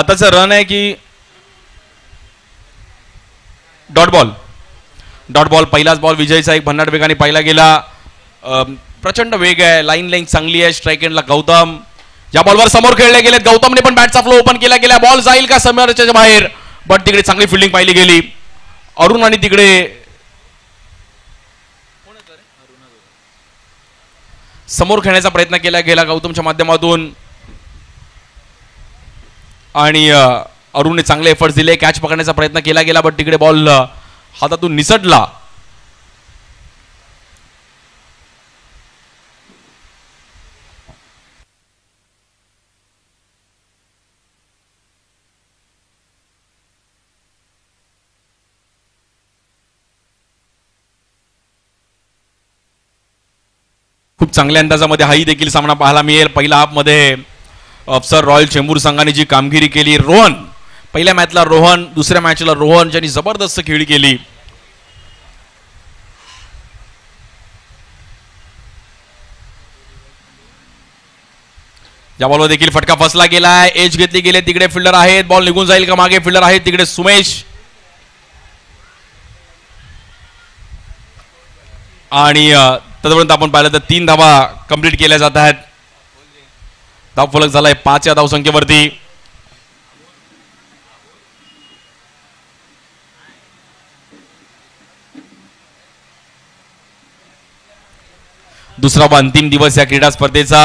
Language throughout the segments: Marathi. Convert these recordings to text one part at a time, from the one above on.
आताचा रन आहे की डॉट बॉल पहिलाच बॉल विजयचा एक भन्नाट वेगाने पाहिला गेला. प्रचंड वेग आहे, लाईन लेंथ चांगली आहे. स्ट्राईक एंडला गौतम, या बॉलवर समोर खेळले गेलेत. गौतमने पण बॅटचा फ्लो ओपन केला गेला. बॉल जाईल का समोरच्या बाहेर, बट तिकडे चांगली फिल्डिंग पाहिली गेली. अरुण आणि तिकडे समोर खेळण्याचा प्रयत्न केला गेला गौतमच्या माध्यमातून आणि अरुणने चांगले एफर्ट्स दिले. कॅच पकडण्याचा प्रयत्न केला गेला, बट तिकडे बॉल हातातून निसटला. खूप चांगल्या अंदाजामध्ये हाही देखील सामना पाहायला मिळेल. पहिल्या हाफमध्ये अफसर रॉयल चेंबूर संघाने जी कामगिरी केली, रोहन पहिल्या मॅचला रोहन, दुसऱ्या मॅचला रोहन ज्यांनी जबरदस्त खेळी केली. या बॉलवर देखील फटका फसला गेलाय. एज घेतली गेले, तिकडे फिल्डर आहेत. बॉल निघून जाईल का, मागे फिल्डर आहेत तिकडे सुमेश आणि तोपर्यंत आपण पाहिलं तर 3 धावा कंप्लीट केल्या जात आहेत. धावफलक झालाय 5 या धावसंख्येवरती. दुसरा व अंतिम दिवस या क्रीडा स्पर्धेचा.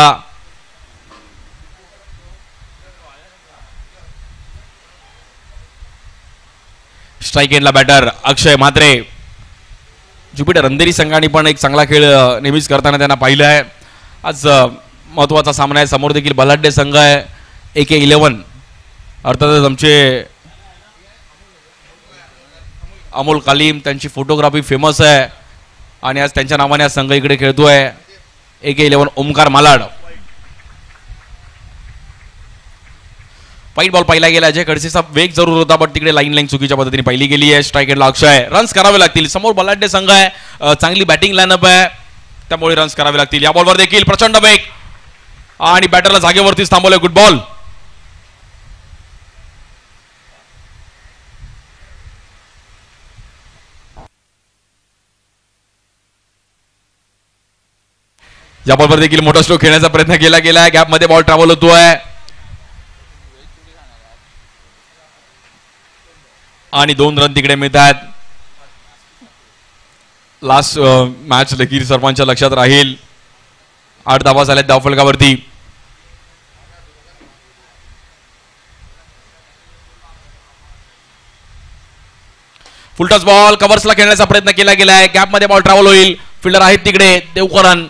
स्ट्राईक एंडला बॅटर अक्षय म्हात्रे. ज्युपिटर अंधेरी संघाने पण एक चांगला खेळ नेहमीच करताना त्यांना पाहिलं आहे. आज महत्वाचा सामना आहे. समोर देखील बलाढ्य संघ आहे AK11. अर्थातच आमचे अमोल कालीम, त्यांची फोटोग्राफी फेमस आहे आणि आज त्यांच्या नावाने हा संघ इकडे खेळतोय. AK11 ओमकार मालाड. वाईट बॉल पाहिला गेला. अजय खडसेचा वेग जरूर होता, बट तिकडे लाईन चुकीच्या पद्धतीने पाहिली गेली आहे. स्ट्राईक एंडला अक्षय. रन्स करावे लागतील. समोर बलाढ्य संघ आहे, चांगली बॅटिंग लाईनअप आहे, त्यामुळे रन्स करावे लागतील. या बॉलवर देखील प्रचंड वेग आणि बॅटरला जागेवरतीच थांबवलं. Good ball. या बॉलवर देखील मोठा स्ट्रोक खेळण्याचा प्रयत्न केला गेला. गॅप मध्ये बॉल ट्रॅव्हल होतोय आणि 2 रन तिकडे मिळतात. लास्ट मॅच देखील सर्वांच्या लक्षात राहील. 8 धावा झाल्यात धावफलकावरती. फुलटॉस बॉल कव्हर्सला खेळण्याचा प्रयत्न केला गेलाय. गॅप मध्ये बॉल ट्रॅव्हल होईल. फिल्डर आहेत तिकडे देवकरन.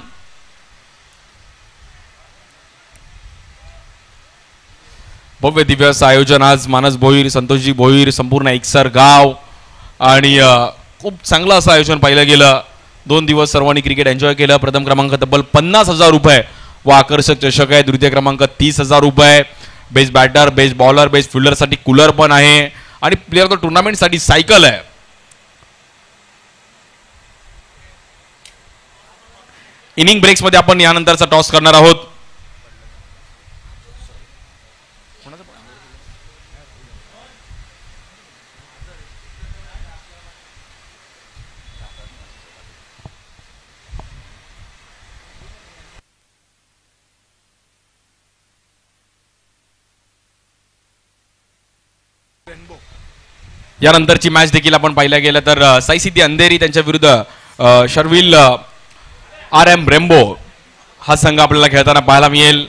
भव्य दिव्य असं आयोजन आज. मानस भोईर, संतोषजी भोईर, संपूर्ण एकसर गाव आणि खूप चांगलं असं आयोजन पाहिलं गेलं. 2 दिवस सर्वांनी क्रिकेट एन्जॉय केलं. प्रथम क्रमांक तब्बल 50,000 रुपये व आकर्षक चषक आहे. द्वितीय क्रमांक 30,000 रुपये. Best batter, best bowler, best फिल्डरसाठी कूलर पण आहे आणि प्लेअर ऑफ द टुर्नामेंटसाठी सायकल आहे. इनिंग ब्रेक्स मध्ये आपण यानंतरचा टॉस करणार आहोत. यानंतरची मॅच देखील आपण पाहिल्या गेलं तर साईसिद्धी अंधेरी त्यांच्या विरुद्ध शर्विल RM रेम्बो हा संघ आपल्याला खेळताना पाहायला मिळेल.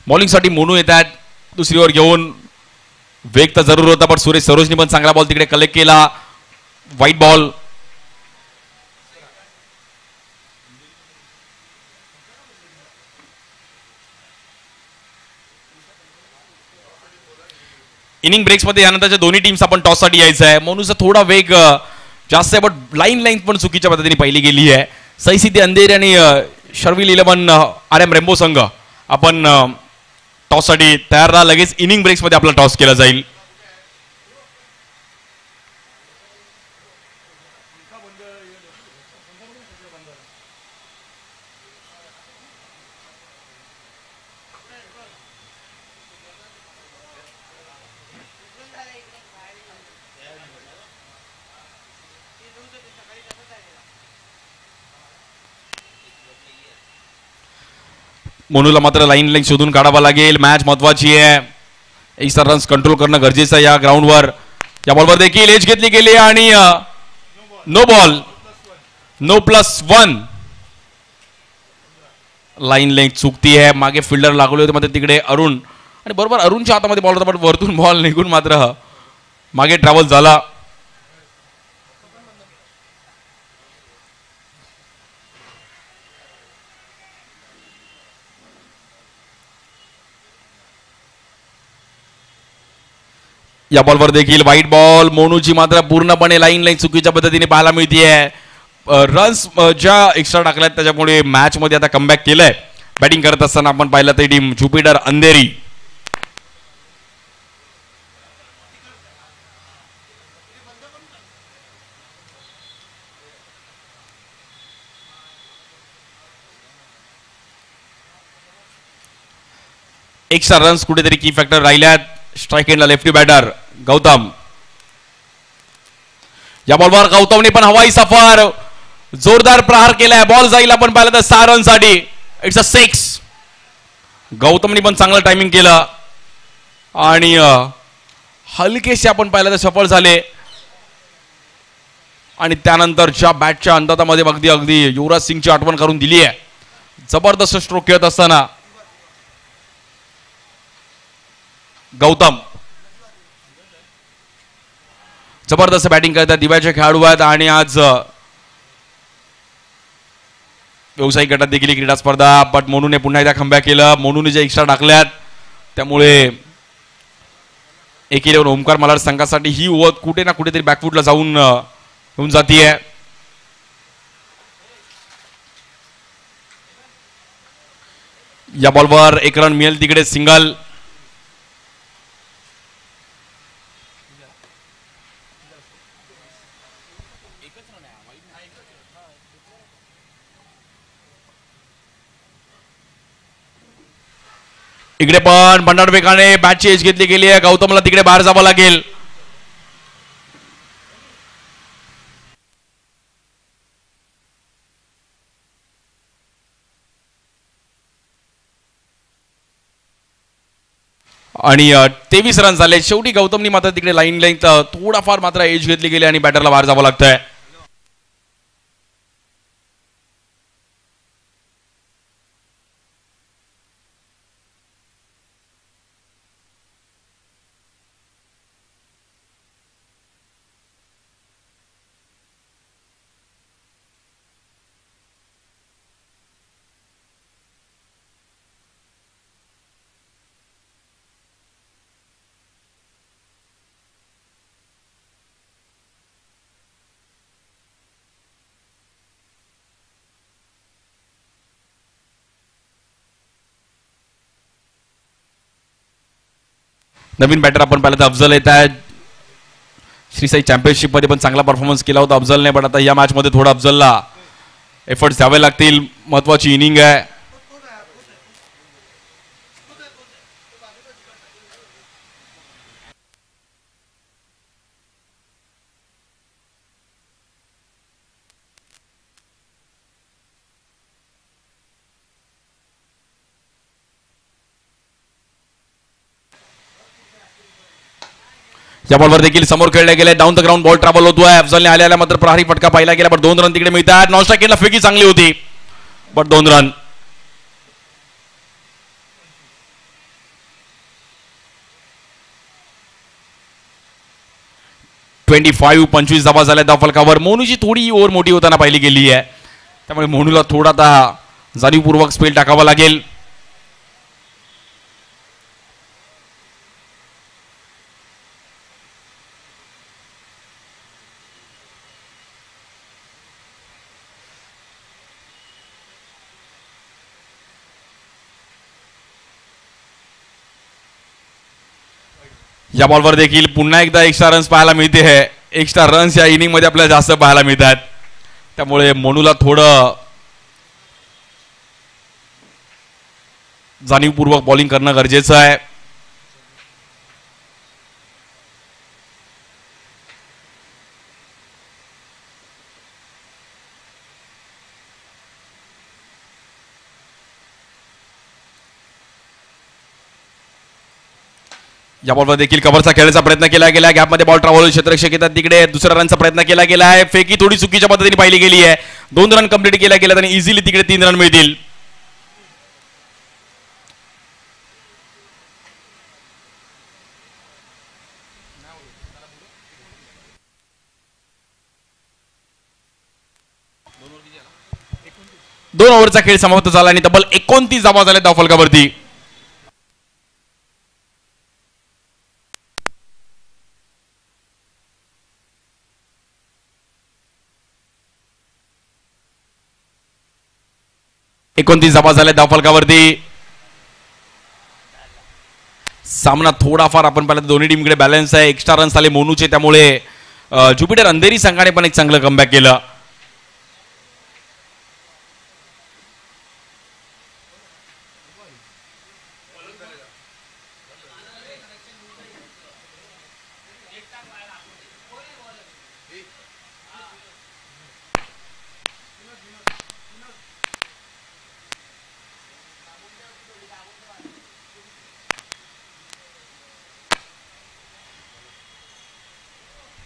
बॉलिंगसाठी मोनू येतात दुसरी ओव्हर घेऊन. वेग तर जरूर होता, पण सुरेश सरोजनी पण चांगला बॉल तिकडे कलेक्ट केला. White ball. इनिंग ब्रेक्स मध्ये यानंतरच्या दोन्ही टीम्स आपण टॉस साठी यायचं आहे. मोनूचा थोडा वेग जास्त आहे, बट लाईन पण चुकीच्या पद्धतीने पाहिली गेली आहे. साईसिद्धी अंधेरी आणि शर्विल 11 RM रेम्बो संघ आपण टॉस साठी तयार राहा. लगेच इनिंग ब्रेक्स मध्ये आपला टॉस केला जाईल. मोनूला मात्र लाईन शोधून काढावा लागेल. मॅच महत्वाची आहे. एक रन्स कंट्रोल करणं गरजेचं आहे या ग्राउंडवर. या बॉलवर देखील एज घेतली गेली आणि no ball, no +1. Line length चुकती आहे. मागे फिल्डर लागले होते मात्र तिकडे अरुण आणि बरोबर अरुणच्या हातामध्ये बॉल होता पण वरतून बॉल निघून मात्र मागे ट्रॅव्हल झाला. या बॉलवर देखील व्हाईट बॉल. मोनूची मात्र पूर्णपणे लाईन चुकीच्या पद्धतीने पाहायला मिळतीये. रन्स ज्या एक्स्ट्रा टाकल्यात त्याच्यामुळे मॅच मध्ये आता कमबॅक केलंय. बॅटिंग करत असताना आपण पाहिलं तर team Jupiter Andheri. Extra runs कुठेतरी की फॅक्टर राहिल्यात. स्ट्राईक एंडला लेफ्टी बॅटर गौतम. या बॉलवर गौतमने पण हवाई सफर जोरदार प्रहार केलाय. बॉल जाईल आपण पाहिलं तर 6 रनसाठी. It's a 6. गौतमने पण चांगलं टायमिंग केलं आणि हलकेसे आपण पाहिलं तर सफल झाले. आणि त्यानंतर ज्या बॅटच्या अंदाजामध्ये अगदी अगदी युवराज सिंगची आठवण करून दिली आहे. जबरदस्त स्ट्रोक खेळत असताना गौतम जबरदस्त बॅटिंग करतात. दिव्याचे खेळाडू आहेत आणि आज व्यावसायिक गटात देखील क्रीडा स्पर्धा. बट मोनूने पुन्हा एकदा कमबॅक केलं. मोनूने जे एक्स्ट्रा टाकल्यात त्यामुळे एक 11 ओमकार मलाड संघासाठी ही ओव्हर कुठे ना कुठेतरी बॅकफुटला जाऊन होऊन जातीये. या बॉलवर 1 रन मिळेल तिकडे सिंगल. इकडे पण बंडार बेकाने बॅटची एज घेतली गेली आहे. गौतमला तिकडे बाहेर जावं लागेल. आणि 23 रन झाले. शेवटी गौतमनी मात्र तिकडे लाईन थोडाफार मात्र एज घेतली गेली आणि बॅटरला बाहेर जावं लागतंय. नवीन बॅटर आपण पाहिलं तर अफजल येत आहे. श्रीसाई चॅम्पियनशिप मध्ये पण चांगला परफॉर्मन्स केला होता अफजलने. पण आता या मॅच मध्ये थोडा अफजलला एफर्ट्स द्यावे लागतील. महत्वाची इनिंग आहे. या बॉलवर देखील समोर खेळले गेले. Down the ground ball travel होतोय. अफजलने आलेला मात्र प्रहारी फटका पाहिला गेला. पण 2 रन तिकडे मिळतात. नॉन स्ट्राईक केला. फेकी चांगली होती बट 2 रन. (25) धावा झाल्या धाव फलकावर. मोनूची थोडी ओव्हर मोठी होताना पाहिली गेली आहे त्यामुळे मोनूला थोडा आता जाणीवपूर्वक स्पेल टाकावा लागेल. या बॉलवर देखील पुन्हा एकदा एक्स्ट्रा रन्स पाहायला मिळते. एक्स्ट्रा रन्स या इनिंग मध्ये आपल्याला जास्त पाहायला मिळतात. त्यामुळे मोनूला थोडं जाणीवपूर्वक बॉलिंग करणं गरजेचं आहे. या बॉलवर देखील कव्हरचा खेळण्याचा प्रयत्न केला गेला. गॅपमध्ये बॉल ट्रॅव्हल क्षेत्ररक्षक येतात तिकडे. दुसऱ्या रनचा प्रयत्न केला गेला आहे. फेकी थोडी चुकीच्या पद्धतीने पाहिली गेली आहे. 2 रन कंप्लीट केल्या गेल्यात आणि इझिली तिकडे 3 रन मिळतील. दोन ओव्हरचा खेळ समाप्त झाला आणि तब्बल 29 धावा झाल्या धावफलकावरती. धावा झाल्या धावफलकावरती. सामना थोडाफार आपण पाहिलं दोन्ही टीमकडे बॅलन्स आहे. एक्स्ट्रा रन्स आले मोनूचे, त्यामुळे ज्युपिटर अंधेरी संघाने पण एक चांगलं कमबॅक केलं.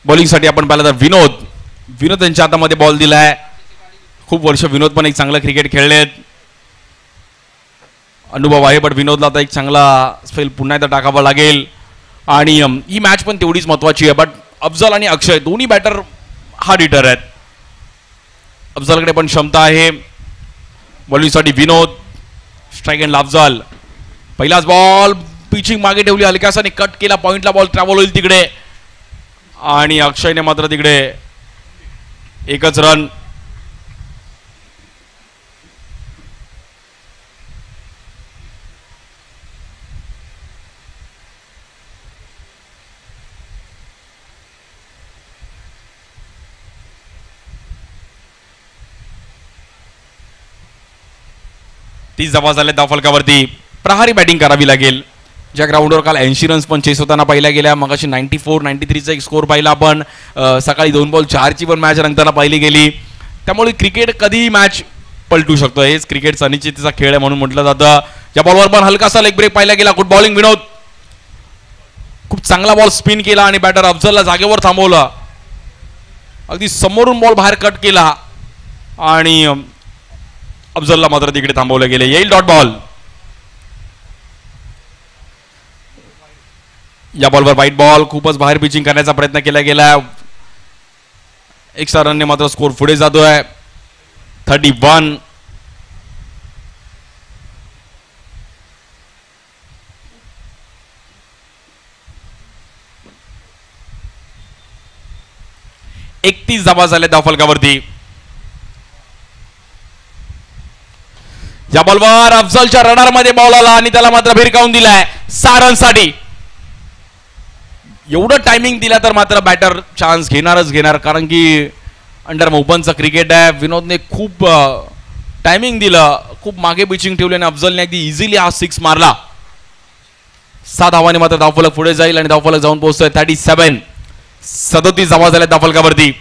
बॉलिंगसाठी आपण पाहिलं तर विनोद यांच्या हातामध्ये बॉल दिलाय. खूप वर्ष विनोद पण एक चांगलं क्रिकेट खेळलेत, अनुभव आहे. बट विनोदला आता एक चांगला स्पेल पुन्हा एकदा टाकावा लागेल आणि ही मॅच पण तेवढीच महत्वाची आहे. बट अफजल आणि अक्षय दोन्ही बॅटर हार्ड हिटर आहेत. अफजलकडे पण क्षमता आहे. बॉलिंगसाठी विनोद, स्ट्राईक एंड अफजल. पहिलाच बॉल पिचिंग मागे ठेवली, हलक्यासाने कट केला, पॉइंटला बॉल ट्रॅव्हल होईल तिकडे आणि अक्षयने मात्र तिकडे एकच रन. तीस धावा झाल्या धावफलकावरती. प्रहारी बॅटिंग करावी लागेल. ज्या ग्राउंडवर काल 80 रन्स पण चेस होताना पाहिल्या गेल्या, मग अशी 94-93चा एक स्कोर पाहिला आपण. सकाळी 2 बॉल 4ची पण मॅच रंगताना पाहिली गेली. त्यामुळे क्रिकेट कधी मॅच पलटू शकतो. हेच क्रिकेटचा अनिश्चिततेचा खेळ आहे म्हणून म्हटलं जातं. या बॉलवर पण हलकासा लेग ब्रेक पाहिला गेला. गुड बॉलिंग विनोद. खूप चांगला बॉल स्पिन केला आणि बॅटर अफजलला जागेवर थांबवलं. अगदी समोरून बॉल बाहेर कट केला आणि अफजलला मात्र तिकडे थांबवलं गेले. येईल डॉट बॉल. या बॉलवर व्हाईट बॉल. खूपच बाहेर पिचिंग करण्याचा प्रयत्न केला गेला. एक्स्ट्रा रनने मात्र स्कोर पुढे जातोय. 31. धावा झाल्या धावफलकावरती. या बॉलवर अफजलच्या रडारमध्ये बॉल आला आणि त्याला मात्र भिरकावून दिलाय 6 रनसाठी. एवढं टायमिंग दिला तर मात्र बॅटर चान्स घेणार, कारण की अंडर ओपनचं क्रिकेट आहे. विनोदने खूप टायमिंग दिलं, खूप मागे पिचिंग ठेवली आणि अफजलने अगदी इझिली हा 6 मारला. 6 धावाने मात्र धावफलक पुढे जाईल आणि धावफलक जाऊन पोहोचतोय 37. 37 धावा झाल्या धावफलकावरती.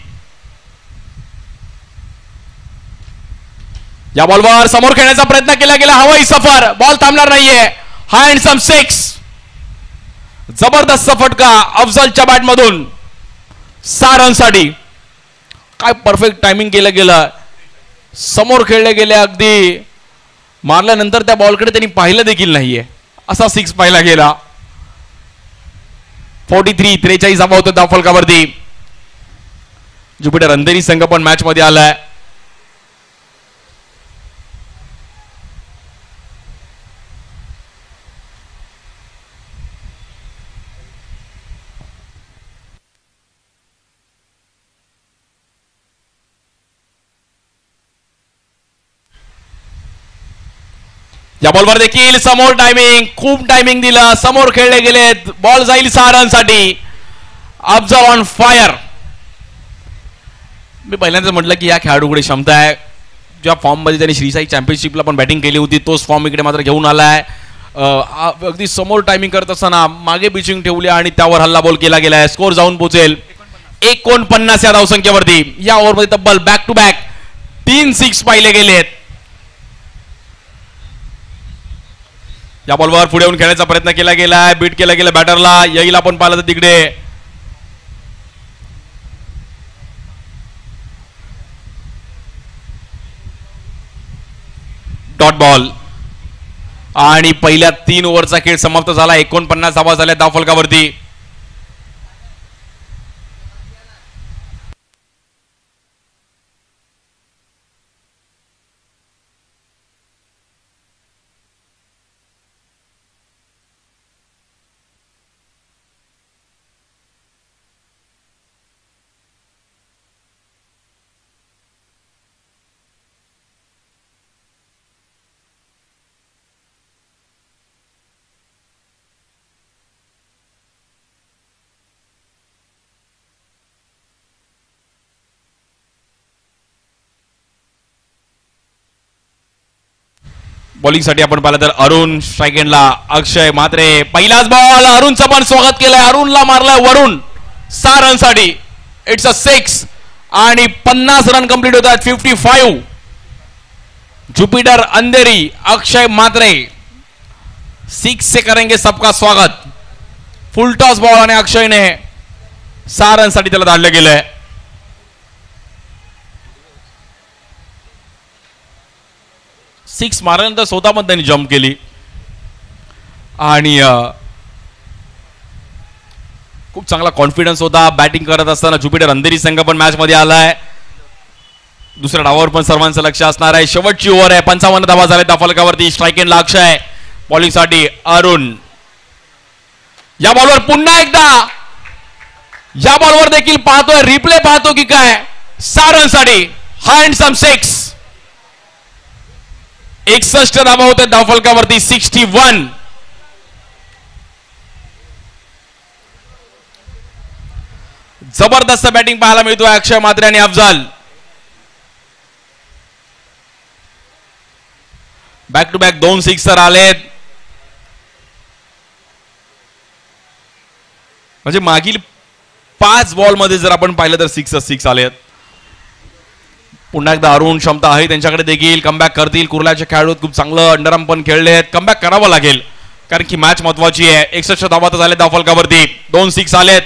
या बॉलवर समोर खेळण्याचा प्रयत्न केला गेला. हवाई सफर, बॉल थांबणार नाहीये. हँडसम 6. जबरदस्त फटका अफजलच्या बॅटमधून 6 रनसाठी. काय परफेक्ट टायमिंग केलं गेलं. समोर खेळले गेले, अगदी मारल्यानंतर त्या बॉलकडे त्यांनी पाहिलं देखील नाहीये असा 6 पाहिला गेला. 43 धावा होतो धावफलकावरती. ज्युपिटर अंधेरी संघ पण मॅच मध्ये आलाय. या बॉलवर देखील समोर टायमिंग, खूप टायमिंग दिलं. समोर खेळले गेलेत. बॉल जाईल 6 रनसाठी. Afzal on fire. मी पहिल्यांदाच म्हटलं की या खेळाडूकडे क्षमता आहे. ज्या फॉर्ममध्ये त्यांनी श्रीसाई चॅम्पियनशिपला पण बॅटिंग केली होती तोच फॉर्म इकडे मात्र घेऊन आलाय. अगदी समोर टायमिंग करत असताना मागे पिचिंग ठेवली आणि त्यावर हल्ला बॉल केला गेलाय. स्कोर जाऊन पोहोचेल 49 या धावसंख्येवरती. या ओव्हरमध्ये तब्बल बॅक टू बॅक 3 6 पाहिले गेलेत. या बॉलवर पुढे येऊन खेळण्याचा प्रयत्न केला गेलाय. बीट केला गेला बॅटरला. येईल आपण पाहिलं तर तिकडे डॉट बॉल आणि पहिल्या 3 ओव्हरचा खेळ समाप्त झाला. 49 धावा झाल्या धाव फलकावरती. बॉलिंगसाठी आपण पाहिलं तर अरुण स्ट्राईक एंडला. अक्षय म्हात्रे पहिलाच बॉल. अरुणचं पण स्वागत केलंय. अरुणला मारलाय वरून 6 रनसाठी. इट्स अ 6 आणि 50 रन कंप्लीट होतात. 55. जुपिटर अंधेरी अक्षय म्हात्रे 6 से करेंगे सबका स्वागत. फुल टॉस बॉल आणि अक्षयने 6 रनसाठी त्याला धाडलं गेलंय. सिक्स मारल्यानंतर स्वतः पण त्यांनी जम्प केली आणि खूप चांगला कॉन्फिडन्स होता. बॅटिंग करत असताना जुपिटर अंधेरी संघ पण मॅच मध्ये आलाय. दुसऱ्या डावावर पण सर्वांचं लक्ष असणार आहे. शेवटची ओव्हर आहे. 55 धावा झाल्या त्या फलकावरती. स्ट्राईक एंडला अक्षय. बॉलिंग साठी अरुण. या बॉलवर पुन्हा एकदा या बॉलवर देखील पाहतोय रिप्ले पाहतो की काय. 6 रनसाठी हँडसम 6. 61 धावा होते धाव फलकावरती. 61. जबरदस्त बॅटिंग पाहायला मिळतोय अक्षय म्हात्रे आणि Afzal. Back to back 2 sixer आलेत. म्हणजे मागील 5 बॉल मध्ये जर आपण पाहिलं तर 6 आलेत. पुन्हा एकदा अरुण क्षमता आहे त्यांच्याकडे देखील. कमबॅक करतील. कुर्ल्याचे खेळाडू खूप चांगलं अंडरआर्म पण खेळलेत. कमबॅक करावं लागेल कारण की मॅच महत्वाची आहे. 61 धावा तर झाले धाव फलकावरती. 2 6 आलेत.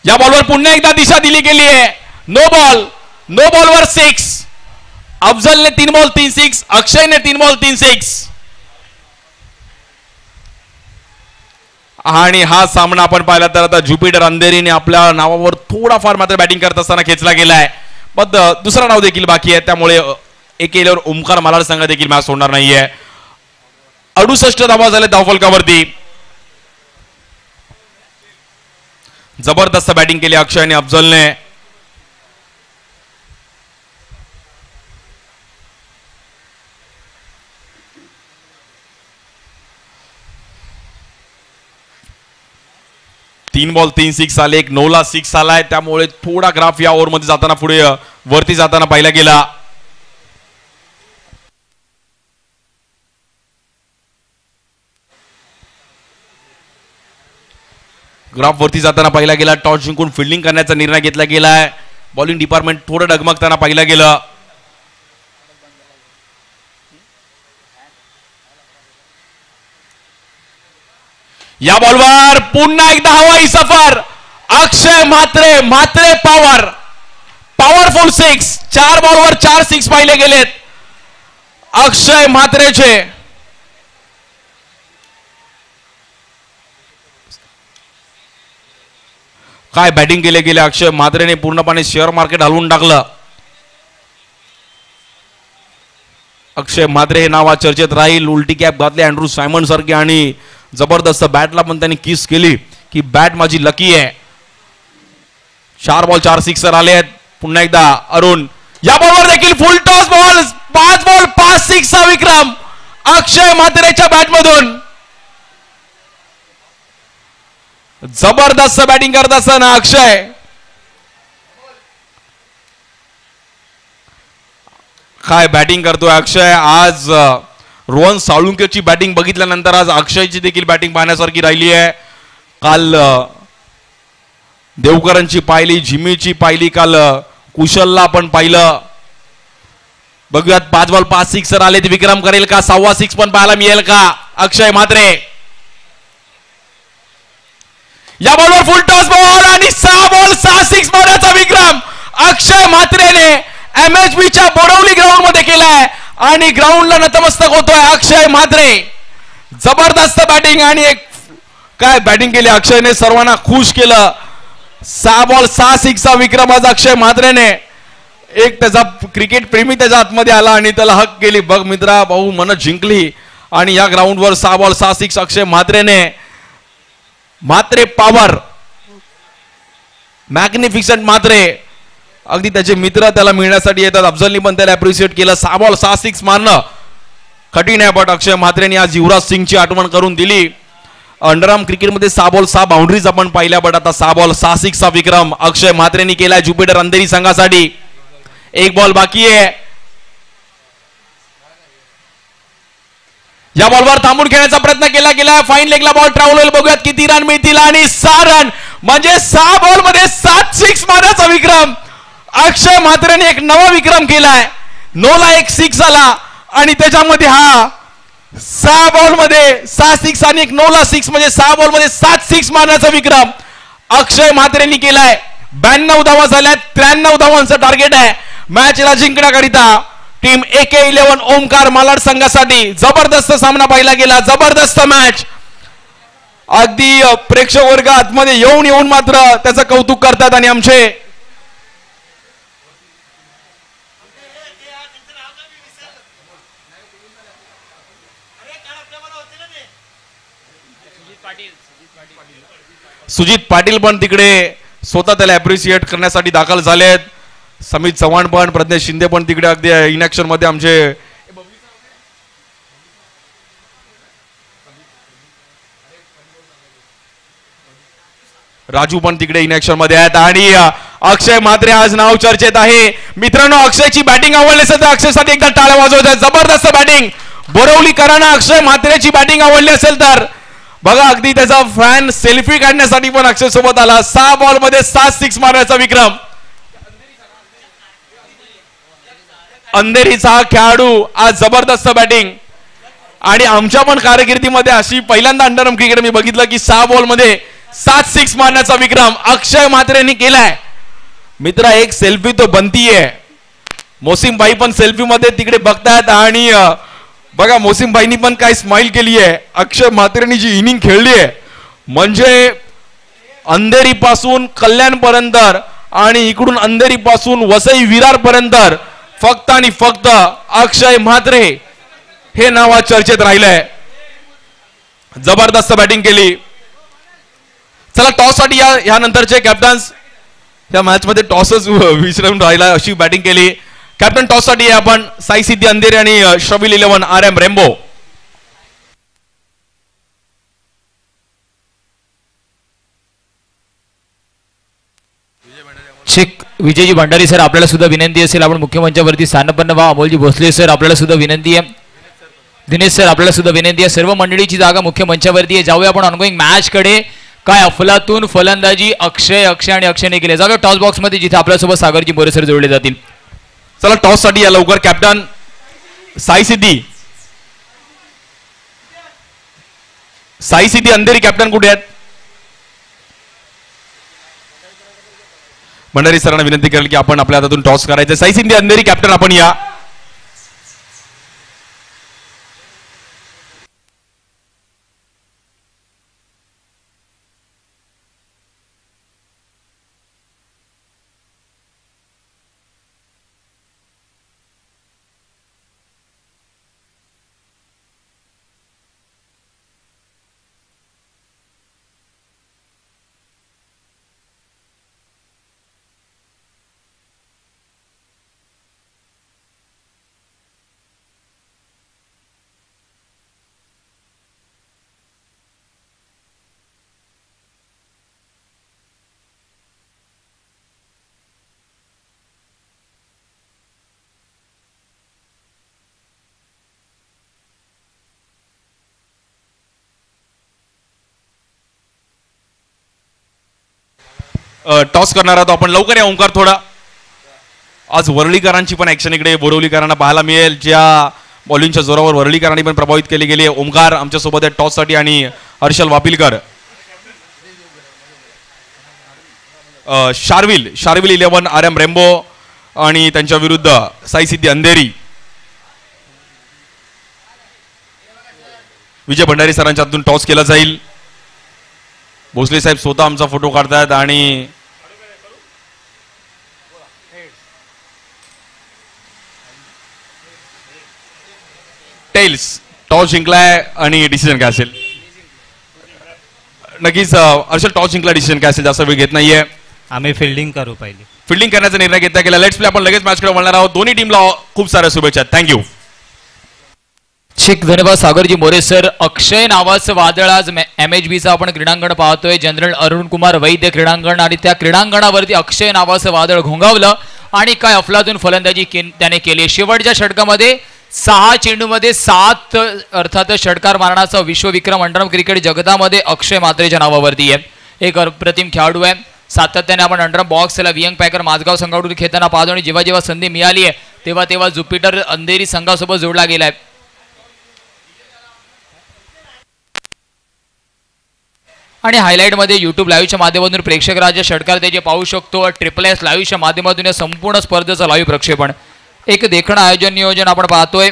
या बॉलवर पुन्हा एकदा दिशा दिली गेली आहे. No ball. नो बॉलवर 6. अफजलने 3 बॉल 3 6. अक्षयने 3 बॉल 3 6. आणि हा सामना आपण पाहिला तर आता ज्युपिटर अंधेरीने आपल्या नावावर थोडाफार मात्र बॅटिंग करत असताना खेचला गेलाय. पण दुसरा नाव देखील बाकी आहे त्यामुळे एक केल्यावर ओमकार मलाड संघ देखील मॅच सोडणार नाहीये. 68 धावा झाले धाव फलकावरती. जबरदस्त बॅटिंग केली अक्षय आणि अफजलने. तीन बॉल 3 6 आले. एक 9 ला 6 आलाय त्यामुळे थोडा ग्राफ या ओव्हर मध्ये जाताना पुढे वरती जाताना पाहिला गेला. ग्राफ वरती जाताना पाहिला गेला. टॉस जिंकून फिल्डिंग करण्याचा निर्णय घेतला गेलाय. बॉलिंग डिपार्टमेंट थोडं डगमगताना पाहिला गेलं. या बॉलवर पुन्हा एकदा हवाई सफर. अक्षय म्हात्रे. म्हात्रे पॉवर. पॉवरफुल 6. 4 बॉलवर 4 6 पाहिले गेलेत अक्षय म्हात्रेचे. काय बॅटिंग केले गेले अक्षय म्हात्रेने. पूर्णपणे शेअर मार्केट हलवून टाकलं. अक्षय म्हात्रे हे नाव आज चर्चेत राहील. उलटी कॅप घातली अँड्रू सायमन सारखी आणि जबरदस्त बॅटला पण त्यांनी किस केली की बॅट माझी लकी आहे. 4 बॉल 4 सिक्सर आले. पुन्हा एकदा अरुण. या बॉलवर देखील फुल टॉस बॉल. 5 बॉल 5 6 चा विक्रम अक्षय म्हात्रेच्या बॅटमधून. जबरदस्त बॅटिंग करत असताना अक्षय काय बॅटिंग करतोय अक्षय आज. रोहन साळुंकेची बॅटिंग बघितल्यानंतर आज अक्षयची देखील बॅटिंग पाहण्यासारखी राहिली आहे. काल देवकरांची पाहिली, झिमीची पाहिली, काल कुशलला आपण पाहिलं. बघूयात 5 बॉल 5 सिक्सर आले ते विक्रम करेल का, 6वा सिक्स पण पाहायला मिळेल का अक्षय म्हात्रे. या बॉलवर फुल टॉस बॉल आणि 6 बॉल 6 सिक्स मारण्याचा विक्रम अक्षय म्हात्रेने MHBच्या बोरवली ग्राउंड मध्ये केलाय आणि ग्राउंडला नतमस्तक होतोय अक्षय म्हात्रे. जबरदस्त बॅटिंग आणि एक काय बॅटिंग केली अक्षयने, सर्वांना खुश केलं. 6 बॉल 6 सिक्सचा विक्रम आज अक्षय म्हात्रेने. एक त्याचा क्रिकेट प्रेमी त्याच्या आतमध्ये आला आणि त्याला हक केली. बघ मित्रा, भाऊ मन जिंकली. आणि या ग्राउंडवर 6 बॉल 6 सिक्स अक्षय म्हात्रेने. Mhatre power, magnificent Mhatre. अगदी त्याचे मित्र त्याला मिळण्यासाठी येतात. अफजलनी पण त्याला अप्रिशिएट केलं. 6 बॉल 6 सिक्स मारणं कठीण आहे, बट अक्षय म्हात्रेने आज युवराज सिंगची आठवण करून दिली. अंडरआर्म क्रिकेटमध्ये 6 बॉल 6 बाउंड्रीज आपण पाहिल्या, बट आता 6 बॉल 6 सिक्सचा विक्रम अक्षय म्हात्रेने केलाय ज्युपिटर अंधेरी संघासाठी. 1 बॉल बाकी आहे. या बॉलवर थांबून खेळण्याचा प्रयत्न केला गेला. फाईन लेगला बॉल ट्रॅव्हल होईल. बघूयात किती रन मिळतील आणि 6 रन म्हणजे 6 बॉल मध्ये 7 सिक्स मारण्याचा विक्रम अक्षय म्हात्रेने एक नवा विक्रम केलाय. 9 ला 1 सिक्स आला आणि त्याच्यामध्ये हा 6 बॉल मध्ये 6 सिक्स आणि एक 9 ला 6 म्हणजे 6 बॉल मध्ये 7 सिक्स मारण्याचा विक्रम अक्षय म्हात्रेने केलाय. 92 धावा झाल्यात. 93 धावांचं टार्गेट आहे मॅचला जिंकण्याकरिता. टीम AK11 ओमकार मालाड संघासाठी जबरदस्त सामना पाहिला गेला. जबरदस्त मॅच. अगदी प्रेक्षक वर्ग आतमध्ये येऊन मात्र त्याचं कौतुक करतात. आणि आमचे सुजित पाटील पण तिकडे स्वतः त्याला अप्रिशिएट करण्यासाठी दाखल झालेत. समित चव्हाण पण, प्रज्ञेश शिंदे पण तिकडे अगदी इनॅक्शन मध्ये. आमचे राजू पण तिकडे इनॅक्शन मध्ये आहेत. आणि अक्षय म्हात्रे आज नाव चर्चेत आहे. मित्रांनो, अक्षयची बॅटिंग आवडली असेल तर अक्षयसाठी एकदा टाळ्या वाजवत आहेत. जबरदस्त बॅटिंग बोरवलीकरांना. अक्षय म्हात्रेची बॅटिंग आवडली असेल तर बघा, अगदी त्याचा फॅन सेल्फी काढण्यासाठी पण अक्षय सोबत आला. 6 बॉल मध्ये 7 सिक्स मारण्याचा विक्रम अंधेरीचा हा खेळाडू. आज जबरदस्त बॅटिंग. आणि आमच्या पण कारकिर्दीमध्ये अशी पहिल्यांदा अंडरआर्म क्रिकेट मी बघितलं की 6 बॉल मध्ये 7 सिक्स मारण्याचा विक्रम अक्षय म्हात्रेने केलाय. मित्र, एक सेल्फी तो बनतीये. मोसिम भाई पण सेल्फी मध्ये तिकडे बघतायत. आणि बघा, मोसिम भाईनी पण काय स्माइल केली आहे. अक्षय म्हात्रेने जी इनिंग खेळली आहे म्हणजे अंधेरी पासून कल्याण पर्यंत आणि इकडून अंधेरी पासून वसई विरार पर्यंत फक्त आणि फक्त अक्षय म्हात्रे हे नाव चर्चेत राहिलंय. जबरदस्त बॅटिंग केली. चला, टॉस साठी या नंतरचे कॅप्टन्स. या मॅच मध्ये टॉसच विसरून राहिला अशी बॅटिंग केली. कॅप्टन टॉस साठी आपण साई सिद्धी अंधेरी आणि श्रविल 11 RM rainbow. Shaikh Vijayji Bhandari sir, आपल्याला सुद्धा विनंती असेल आपण मुख्य मंचावरती स्थानपन्न व्हा. अमोलजी भोसले सर, आपल्याला सुद्धा विनंती आहे. दिनेश सर, आपल्याला सुद्धा विनंती आहे. सर्व मंडळीची जागा मुख्य मंचावरती आहे. जाऊया आपण ऑनगोईंग मॅच कडे. काय अफलातून फलंदाजी अक्षय आणि अक्षयने केले. जाऊया टॉस बॉक्स मध्ये, जिथे आपल्यासोबत सागरजी मोरे सर जोडले जातील. चला, टॉस साठी या लवकर. कॅप्टन साई सिद्धी. साई सिद्धी अंधेरी कॅप्टन कुठे आहेत? भंडारी सरांना विनंती करेल की आपण आपल्या हातातून टॉस करायचं. साई सिद्धी अंधेरी कॅप्टन आपण या. टॉस करणार आहोत आपण. लवकर या ओंकार थोडा. आज वरळीकरांची पण ऍक्शन इकडे बोरवलीकरांना पाहायला मिळेल. ज्या बॉलिंगच्या जोरावर वरळीकरांनी पण प्रभावित केली गेली. ओंकार आमच्या सोबत आहे टॉससाठी आणि हर्षल वापिलकर. शार्विल 11 RM रेम्बो आणि त्यांच्या विरुद्ध साई सिद्धी अंधेरी. विजय भंडारी सरांच्या हातून टॉस केला जाईल. भोसले साहेब स्वतः आमचा फोटो काढतायत आणि टेल्स टॉस जिंकलाय आणि डिसिजन काय असेल? नक्कीच हर्षल टॉस जिंकला, डिसिजन काय असेल? जास्त वेळ घेत नाहीये. आम्ही फिल्डिंग करू पाहिजे. फिल्डिंग करण्याचा निर्णय घेतला गेला. Let's play. आपण लगेच मॅचकडे वळणार आहोत. दोन्ही टीमला खूप साऱ्या शुभेच्छा. थँक्यू. शिक धन्यवाद सागरजी मोरे सर. अक्षय नावाचं वादळ आज MHBचं आपण क्रीडांगण पाहतोय. जनरल अरुण कुमार वैद्य क्रीडांगण आणि त्या क्रीडांगणावरती अक्षय नावाचं वादळ घोंगावलं आणि काय अफलातून फलंदाजी त्याने केली. शेवटच्या षटकामध्ये 6 चेंडूमध्ये 7 अर्थात षटकार मारण्याचा विश्वविक्रम अंडरआर्म क्रिकेट जगतामध्ये अक्षय मात्रेच्या नावावरती आहे. एक अप्रतिम खेळाडू आहे. सातत्याने आपण अंडरआर्म बॉक्सला वियंग पॅकर माझगाव संघाकडून खेळताना पाहतो आणि जेव्हा जेव्हा संधी मिळाली आहे तेव्हा ज्युपिटर अंधेरी संघासोबत जोडला गेलाय. आणि हायलाईटमध्ये यूट्यूब लाईव्हच्या माध्यमातून प्रेक्षक राज्य षटकार त्याचे पाहू शकतो. SSS लाईव्हच्या माध्यमातून या संपूर्ण स्पर्धेचं लाईव्ह प्रक्षेपण. एक देखणं आयोजन नियोजन आपण पाहतोय.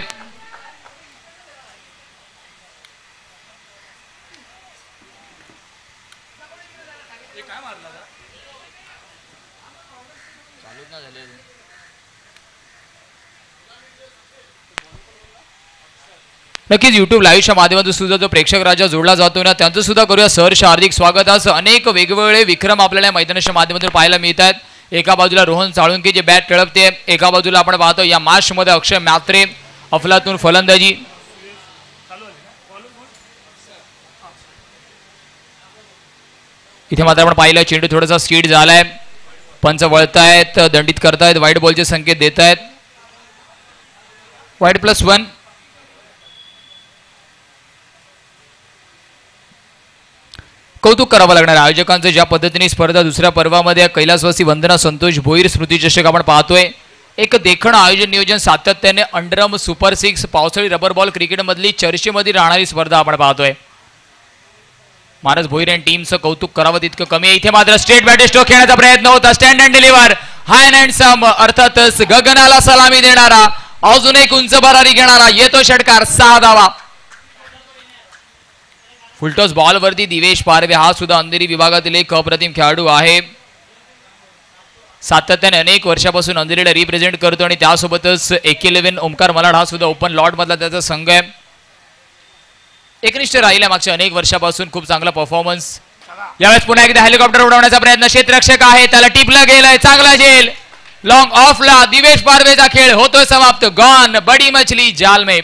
नक्कीच यूट्यूब लाईव्हच्या माध्यमातून सुद्धा जो प्रेक्षक राजा जोडला जातो ना त्यांचं सुद्धा करूया सहर्ष हार्दिक स्वागत. असं अनेक वेगवेगळे विक्रम आपल्याला मैदानाच्या माध्यमातून पाहायला मिळत आहेत. एका बाजूला रोहन साळुंके जे बॅट टळपते, एका बाजूला आपण पाहतो या मॅचमध्ये अक्षय म्हात्रे अफलातून फलंदाजी. इथे मात्र आपण पाहिलं चेंडू थोडासा स्किड झालाय. पंच वळतायत, दंडित करतायत, व्हाईट बॉलचे संकेत देत आहेत. व्हाईट +1. कौतुक करावं लागणार आयोजकांचं ज्या पद्धतीने स्पर्धा दुसऱ्या पर्वामध्ये कैलासवासी वंदना संतोष भोईर स्मृती चषक आपण पाहतोय. एक देखणं आयोजन नियोजन सातत्याने अंडरआर्म सुपर 6 पावसाळी रबर बॉल क्रिकेटमधली चर्चेमध्ये राहणारी स्पर्धा आपण पाहतोय. मानस भोईर आणि टीमचं कौतुक करावं तितकं कमी आहे. इथे मात्र स्ट्रेट बॅट स्ट्रोक खेळण्याचा प्रयत्न होता. Stand and deliver high handsome अर्थातच गगनाला सलामी देणारा अजून एक उंच भरारी घेणारा येतो षटकार. 6 धावा. फुलटॉस बॉलवरती दिवेश पारवे हा सुद्धा अंधेरी विभागातील एक अप्रतिम खेळाडू आहे. सातत्याने अनेक वर्षापासून अंधेरीला रिप्रेझेंट करतो आणि त्यासोबतच AK11 ओमकार मलाड हा सुद्धा ओपन लॉट मधला त्याचा संघ आहे. एकनिष्ठ राहिला मागच्या अनेक वर्षापासून खूप चांगला परफॉर्मन्स. यावेळेस पुन्हा एकदा हेलिकॉप्टर उडवण्याचा प्रयत्न. क्षेत्ररक्षक आहे त्याला टिपलं गेलंय. चांगला झेल लॉंग ऑफला दिवेश पारवेचा खेळ होतोय समाप्त. गॉन बडी मछली जाल में.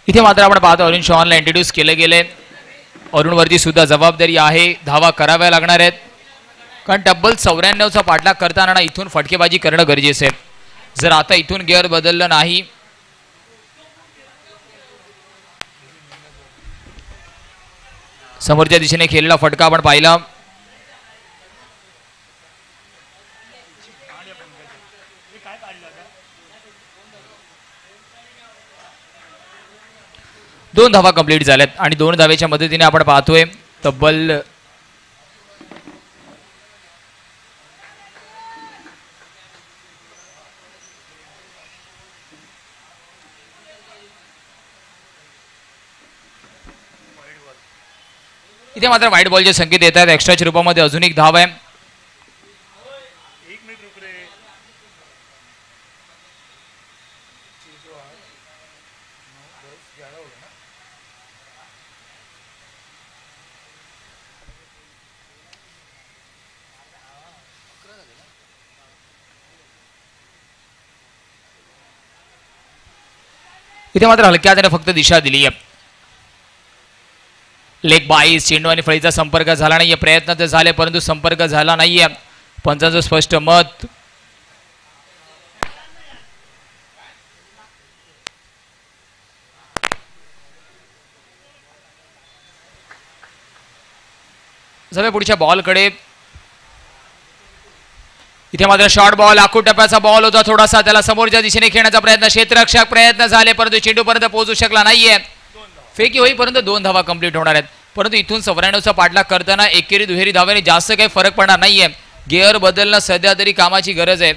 इथे मात्र आपण पाहतो अरुण चव्हाणला इंट्रोड्यूस केले गेले. अरुणवरती सुद्धा जबाबदारी आहे. धावा कराव्या लागणार आहेत कारण तब्बल 94चा पाठलाग करताना इथून फटकेबाजी करणं गरजेचं आहे. जर आता इथून गिअर बदललं नाही समोरच्या दिशेने खेळलेला फटका आपण पाहिला. दोन धावा कंप्लीट झाल्यात आणि 2 धावेच्या मदतीने आपण पाहतोय तब्बल इथे मात्र व्हाईट बॉलचे संकेत येत आहेत. एक्स्ट्राच्या रूपामध्ये अजून एक धाव आहे. इथे मात्र हलक्या हाताने फक्त दिशा दिली आहे. लेग बाईस, चेंडू आणि फळीचा संपर्क झाला नाहीये. प्रयत्न तर झाले परंतु संपर्क झाला नाहीये. पंचांचं स्पष्ट मत. जाऊया पुढच्या बॉलकडे. इथे मात्र शॉर्ट बॉल, आखूड टप्प्याचा बॉल होता. थोडासा त्याला समोरच्या दिशेने खेळण्याचा प्रयत्न, क्षेत्ररक्षक प्रयत्न झाले परंतु चेंडू पर्यंत पोहोचू शकला नाहीये. फेकी होईपर्यंत 2 धावा कंप्लीट होणार आहेत. परंतु इथून 94चा पाठलाग करताना एकेरी दुहेरी धावेने जास्त काही फरक पडणार नाहीये. गिअर बदलणं सध्या तरी कामाची गरज आहे.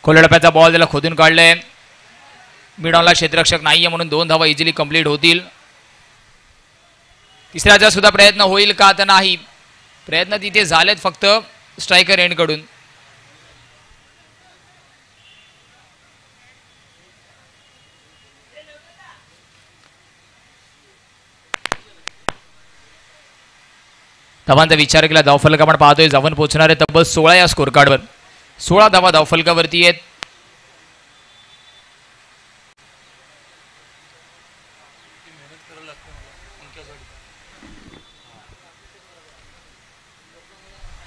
खोल्या टप्प्याचा बॉल त्याला खोदून काढले. मिडॉनला क्षेत्ररक्षक नाहीये म्हणून 2 धावा इझिली कंप्लीट होतील. तिसऱ्याचा सुद्धा प्रयत्न होईल का तर नाही. प्रयत्न तिथे झालेत फक्त स्ट्रायकर एंड कडून. धावांचा विचार केला धावफलक आपण पाहतोय जाऊन पोहोचणार आहे तब्बल 16 या स्कोर कार्डवर. 16 धावा धावफलकावरती आहेत.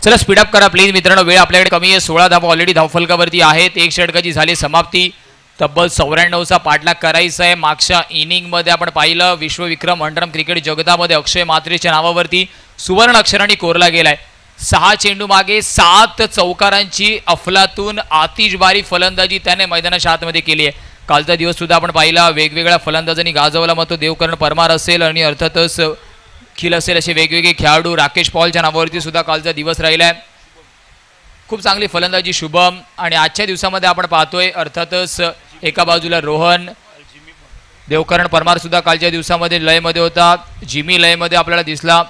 चला स्पीडअप करा प्लीज मित्रांनो, वेळ आपल्याकडे कमी आहे. 16 धावा ऑलरेडी धावफलकावरती आहेत. एक षटकाची झाली समाप्ती. तब्बल 94चा पाठलाग करायचा आहे. मागच्या इनिंगमध्ये आपण पाहिलं विश्वविक्रम अंडरम क्रिकेट जगतामध्ये अक्षय मात्रेच्या नावावरती सुवर्ण अक्षरांनी कोरला गेलाय. 6 चेंडू मागे 7 चौकारांची अफलातून आतिषबारी फलंदाजी त्याने मैदानाच्या आतमध्ये केली आहे. कालचा दिवस सुद्धा आपण पाहिला, वेगवेगळ्या फलंदाजांनी गाजवला. मग तो देवकरण परमार असेल आणि अर्थातच खिल असेल असे वेगवेगळे खेळाडू. राकेश पॉलच्या नावावरती सुद्धा कालचा दिवस राहिलाय. खूप चांगली फलंदाजी शुभम. आणि आजच्या दिवसामध्ये आपण पाहतोय अर्थातच एका बाजूला रोहन, देवकरण परमार सुद्धा कालच्या दिवसामध्ये लयमध्ये होता. जिमी लयमध्ये आपल्याला दिसला.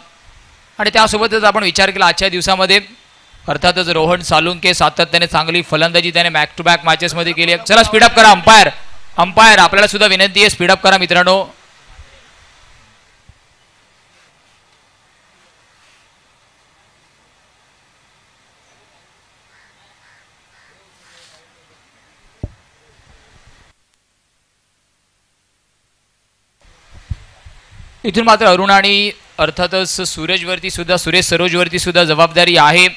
आणि त्यासोबतच आपण विचार केला आजच्या दिवसामध्ये अर्थातच रोहन सालुंके सातत्याने चांगली फलंदाजी त्याने बॅक टू बॅक मॅचेसमध्ये केली आहे. चला स्पीडअप करा. अंपायर आपल्याला सुद्धा विनंती आहे स्पीडअप करा मित्रांनो. इथून मात्र अरुण आणि अर्थातच सुरेश सरोजवरती सुद्धा जबाबदारी आहे.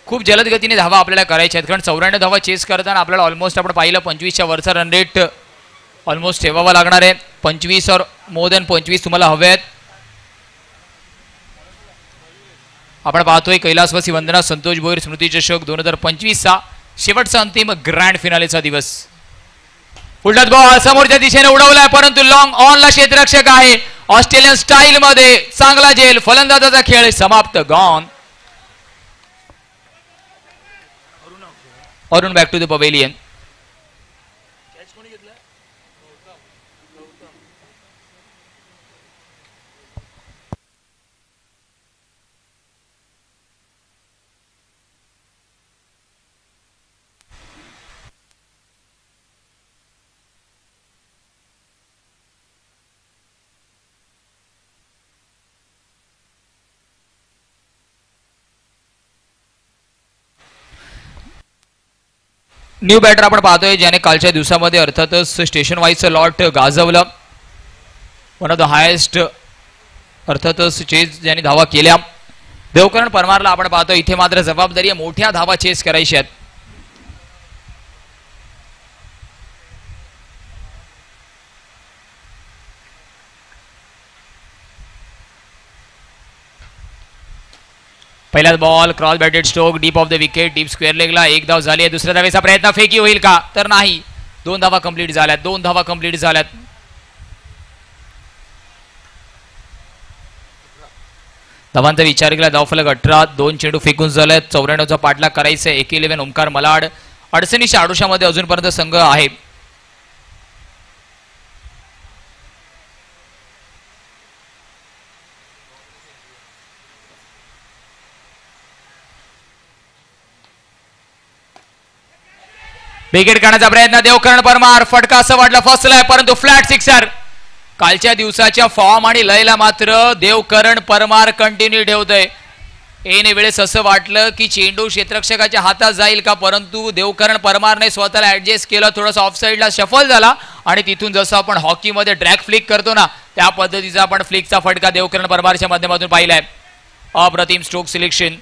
खूप जलद गतीने धावा आपल्याला करायच्या आहेत कारण 94 धावा चेस करताना आपल्याला ऑलमोस्ट आपण पाहिलं 25च्या वरचा रन रेट ऑलमोस्ट ठेवावा लागणार आहे. 25 और मोर दॅन 25 तुम्हाला हवे आहेत. आपण पाहतोय कैलासवासी वंदना संतोष भोईर स्मृती चषक 2025चा शेवटचा अंतिम ग्रँड फिनालेचा दिवस. पुढलाच बॉल समोरच्या दिशेने उडवलाय परंतु लॉंग ऑनला क्षेत्ररक्षक आहे. ऑस्ट्रेलियन स्टाईल मध्ये चांगला झेल. फलंदाजाचा खेळ समाप्त. Gone. Arun back to the pavilion. New batter आपण पाहतोय ज्याने कालच्या दिवसामध्ये अर्थातच स्टेशन वाईजचं लॉट गाजवलं. वन ऑफ द हायेस्ट अर्थातच चेस ज्याने धावा केल्या. देवकरण परमारला आपण पाहतो इथे मात्र जबाबदारी आहे मोठ्या धावा चेस करायची आहेत. पहिला ball cross batted stroke deep off the wicket deep square लेगला. एक धाव झाली आहे. दुसऱ्या धावेचा प्रयत्न फेकी होईल का तर नाही. 2 धावा कंप्लीट झाल्यात. 2 धावा कंप्लीट झाल्यात. धावांचा विचार केला धावफलक 18. 2 चेंडू फेकून झाल्यात. 94चा पाठलाग करायचा. 11 ओंकार मलाड. अडचणीच्या आडोशामध्ये अजूनपर्यंत संघ आहे. विकेट काढण्याचा प्रयत्न देवकरण परमार, फटका असं वाटलं फसलाय परंतु फ्लॅट सिक्सर. कालच्या दिवसाच्या फॉर्म आणि लयला मात्र देवकरण परमार कंटिन्यू ठेवतोय. येणे वेळेस असं वाटलं की चेंडू क्षेत्ररक्षकाच्या हातात जाईल का, परंतु देवकरण परमारने स्वतःला ऍडजस्ट केलं, थोडंसं ऑफ साईडला शफल झाला आणि तिथून जसं आपण हॉकीमध्ये ड्रॅग फ्लिक करतो ना त्या पद्धतीचा आपण फ्लिकचा फटका देवकरण परमारच्या माध्यमातून पाहिलाय. अप्रतिम स्ट्रोक सिलेक्शन.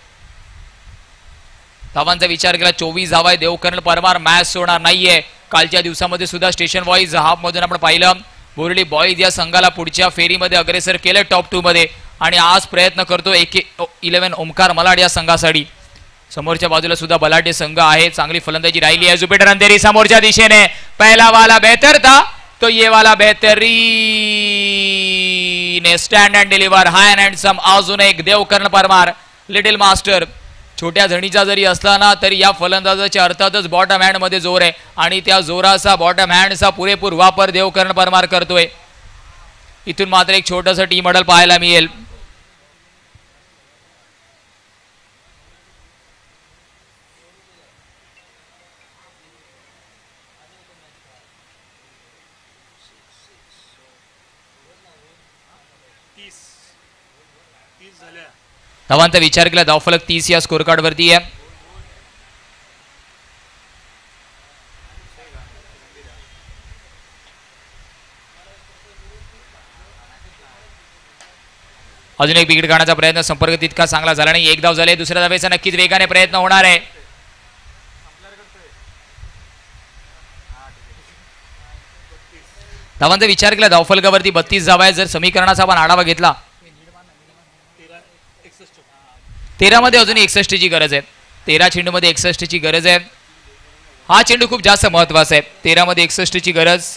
धावांचा विचार केला 24 धावा आहे. देवकरण परमार मॅच सोडणार नाहीये. कालच्या दिवसामध्ये सुद्धा स्टेशन वाईज हाफ मधून आपण पाहिलं बोर्ली बॉईज या संघाला पुढच्या फेरीमध्ये अग्रेसर केलं टॉप 2 मध्ये आणि आज प्रयत्न करतो AK11 ओमकार मलाड या संघासाठी. समोरच्या बाजूला सुद्धा बलाढ्य संघ आहे. चांगली फलंदाजी राहिली आहे. जुपिटर अंधेरी समोरच्या दिशेने पहला वाला बेहतर था तो ये वाला बेहतरीन stand and deliver high handsome. अजून एक देवकरण परमार लिटिल मास्टर. छोट्या झणीचा जरी असला ना तरी या फलंदाजाच्या अर्थातच बॉटम हँड मध्ये जोर आहे आणि त्या जोराचा बॉटम हँडचा पुरेपूर वापर देवकरण परमार करतोय. इथून मात्र एक छोटंसं टीम मॉडेल पाहायला मिळेल. धावांचा विचार केला धावफलक 30 या स्कोर कार्ड वरती आहे. अजून एक विकेट काढण्याचा प्रयत्न संपर्क तितका चांगला झाला नाही. एक धाव झाले. दुसऱ्या धावेचा नक्कीच वेगाने प्रयत्न होणार आहे. धावांचा विचार केला धावफलकावरती 32 धावा आहे. जर समीकरणाचा आपण आढावा घेतला 13 मध्ये अजून 61 ची गरज आहे. 13 चेंडूमध्ये 61 ची गरज आहे. हा चेंडू खूप जास्त महत्वाचा आहे. 13 मध्ये 61 ची गरज.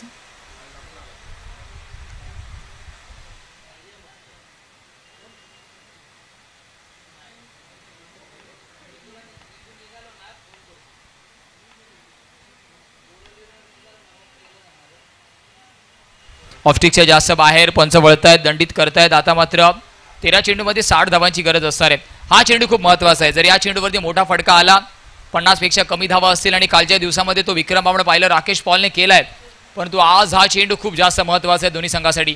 ऑफस्टिकच्या जास्त बाहेर पंच वळतायत दंडित करतायत. आता मात्र 13 चेंडूमध्ये 60 धावांची गरज असणार आहे. हा चेंडू खूप महत्वाचा आहे. जर या चेंडूवरती मोठा फटका आला 50 पेक्षा कमी धावा असतील आणि कालच्या दिवसामध्ये तो विक्रम आपण पाहिलं राकेश पॉलने केलाय, परंतु आज हा चेंडू खूप जास्त महत्वाचा आहे दोन्ही संघासाठी.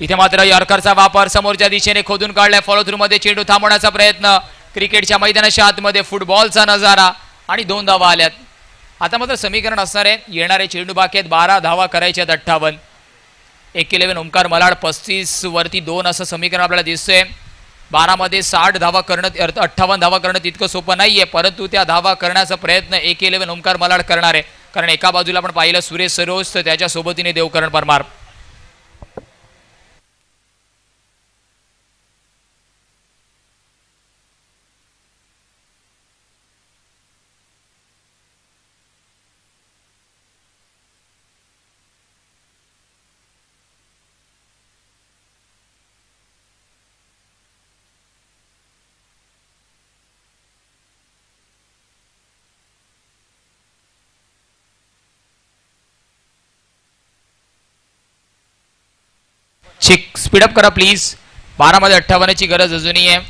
इथे मात्र यॉर्करचा वापर समोरच्या दिशेने खोदून काढलाय. फॉलो थ्रू मध्ये चेंडू थांबवण्याचा प्रयत्न. क्रिकेटच्या मैदानाच्या आतमध्ये फुटबॉलचा नजारा आणि 2 धावा आल्यात. आता मात्र समीकरण असणार आहे येणारे चेंडू बाकी आहेत. 12 धावा करायच्या आहेत. 58. AK11 ओमकार मलाड 35 वरती 2 असं समीकरण आपल्याला दिसतंय. 12 मध्ये 60 धावा करणं 58 धावा करणं तितकं सोपं नाहीये, परंतु त्या धावा करण्याचा प्रयत्न AK11 ओमकार मलाड करणार आहे. कारण एका बाजूला आपण पाहिलं सुरेश सरोज तर त्याच्या सोबतीने देवकरण परमार. चेक स्पीडअप करा प्लीज. 12 मध्ये 58 ची गरज अजूनही आहे.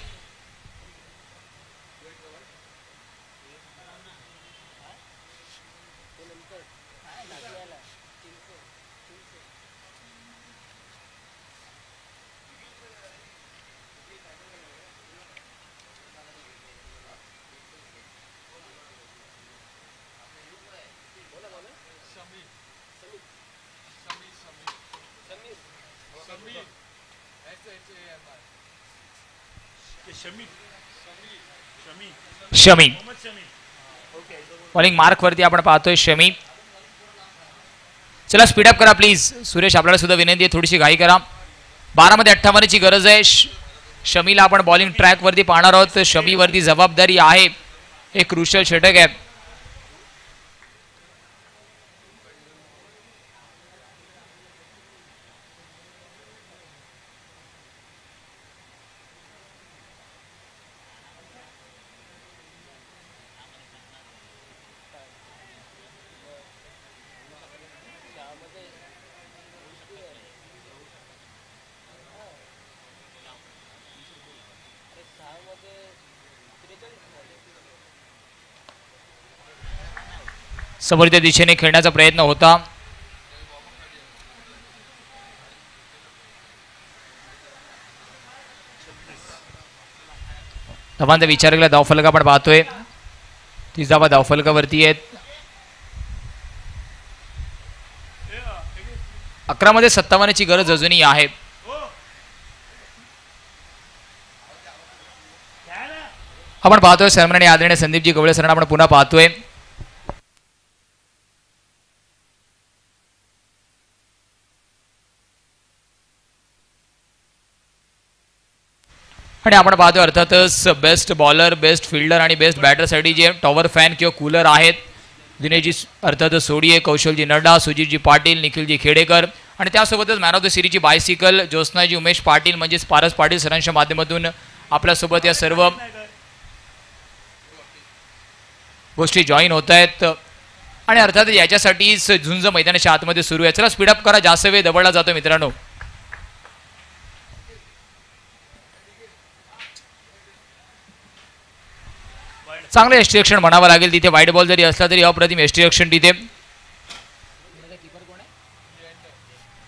शमी बॉलिंग मार्क वरती आपण पाहतोय शमी. चला स्पीडअप करा प्लीज. सुरेश आपल्याला सुद्धा विनंती आहे थोडीशी घाई करा. 12 मध्ये 58 ची गरज आहे. शमीला आपण बॉलिंग ट्रॅक वरती पाहणार आहोत. शमी वरती जबाबदारी आहे. एक क्रुशियल षटक आहे. समोरच्या दिशेने खेळण्याचा प्रयत्न होता. धावांचा विचार केला धावफलक आपण पाहतोय. 30 धावा धावफलकावरती आहेत. 11 मध्ये 57 ची गरज अजूनही आहे. आपण पाहतोय सन्माननीय आदरणीय संदीपजी गवळे सरांना आपण पुन्हा पाहतोय. आणि आपण पाहतोय अर्थातच बेस्ट बॉलर, बेस्ट फिल्डर आणि बेस्ट बॅटरसाठी जे टॉवर फॅन किंवा कूलर आहेत दिनेशजी अर्थातच सोडिये, कौशलजी नड्डा, सुजितजी पाटील, निखिलजी खेडेकर आणि त्यासोबतच मॅन ऑफ द सिरीजची बायसिकल ज्योत्स्नाजी उमेश पाटील म्हणजेच पारस पाटील सरांच्या माध्यमातून आपल्यासोबत या सर्व गोष्टी जॉईन होत आहेत. आणि अर्थात याच्यासाठीच झुंज मैदानाच्या आतमध्ये सुरू आहे. चला स्पीडअप करा, जास्त वेळ दबडला जातो मित्रांनो. चांगलं एस्ट्रिक्शन म्हणावं लागेल तिथे. वाईट बॉल जरी असला तरी अप्रतिम एस्ट्रिक्शन तिथे.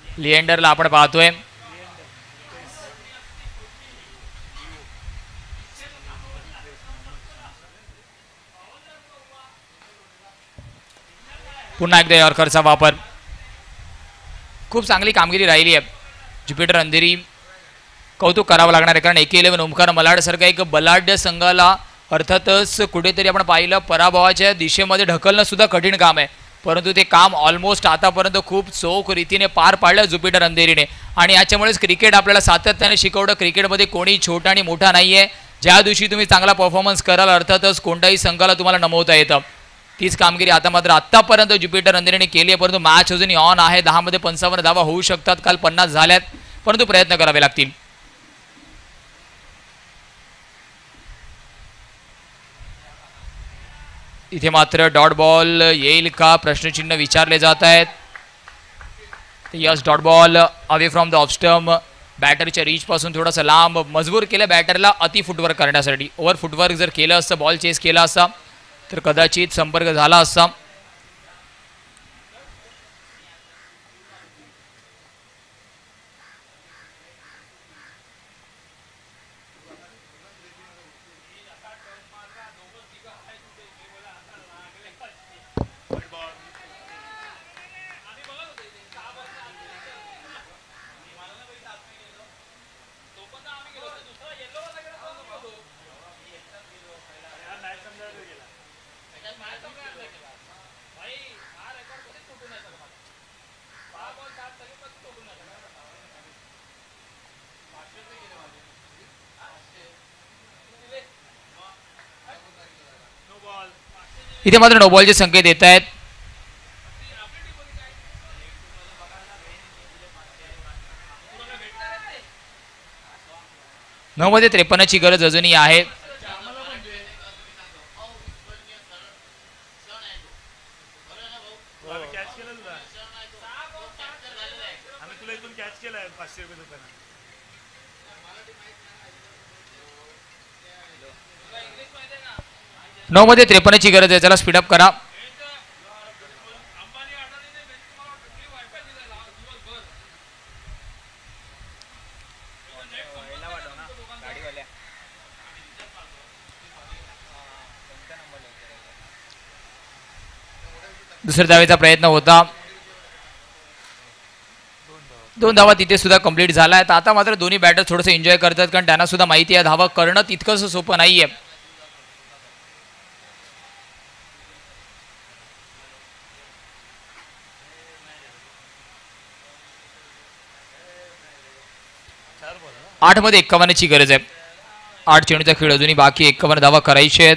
लिएंडरला आपण पाहतोय. पुन्हा एकदा यॉर्करचा वापर. खूप चांगली कामगिरी राहिली आहे. ज्युपिटर अंधेरी कौतुक करावं लागणार आहे, कारण AK11 ओमकार मलाड सारखा एक बलाढ्य संघाला अर्थातच कुठेतरी आपण पाहिलं पराभवाच्या दिशेमध्ये ढकलणं सुद्धा कठीण काम आहे, परंतु ते काम ऑलमोस्ट आतापर्यंत खूप चोख रीतीने पार पाडलं ज्युपिटर अंधेरीने. आणि याच्यामुळेच क्रिकेट आपल्याला सातत्याने शिकवलं, क्रिकेटमध्ये कोणी छोटा आणि मोठा नाही आहे. ज्या दिवशी तुम्ही चांगला परफॉर्मन्स कराल अर्थातच कोणत्याही संघाला तुम्हाला नमवता येतं. तीच कामगिरी आता मात्र आत्तापर्यंत ज्युपिटर अंधेरीने केली आहे, परंतु मॅच अजूनही ऑन आहे. 10 मध्ये 55 धावा होऊ शकतात. काल 50 झाल्यात, परंतु प्रयत्न करावे लागतील. इथे मात्र डॉट बॉल येईल का प्रश्नचिन्ह विचारले जात आहेत. Yes, dot ball away from the off stump. बॅटरच्या रीच पासून थोडासा लांब मजबूर केलं बॅटरला अति फुटवर्क करण्यासाठी. ओव्हर फुटवर्क जर केलं असतं, बॉल चेस केला असता तर कदाचित संपर्क झाला असता. इथे मात्र नो बॉलचे संकेत येत आहेत. नऊ मध्ये 53 ची गरज अजूनही आहे. नऊ मध्ये 53 ची गरज आहे. चला स्पीडअप करा. दुसऱ्या धावेचा प्रयत्न होता. 2 धावा तिथे सुद्धा कंप्लीट झाला आहेत. आता मात्र दोन्ही बॅटर थोडंसं एन्जॉय करतात, कारण त्यांना सुद्धा माहिती आहे धावा करणं तितकंच सोपं नाहीये. आठ मध्ये 51 ची गरज आहे. 8 चेंडूचा खेळ अजूनही बाकी. 51 धावा करायचे आहेत.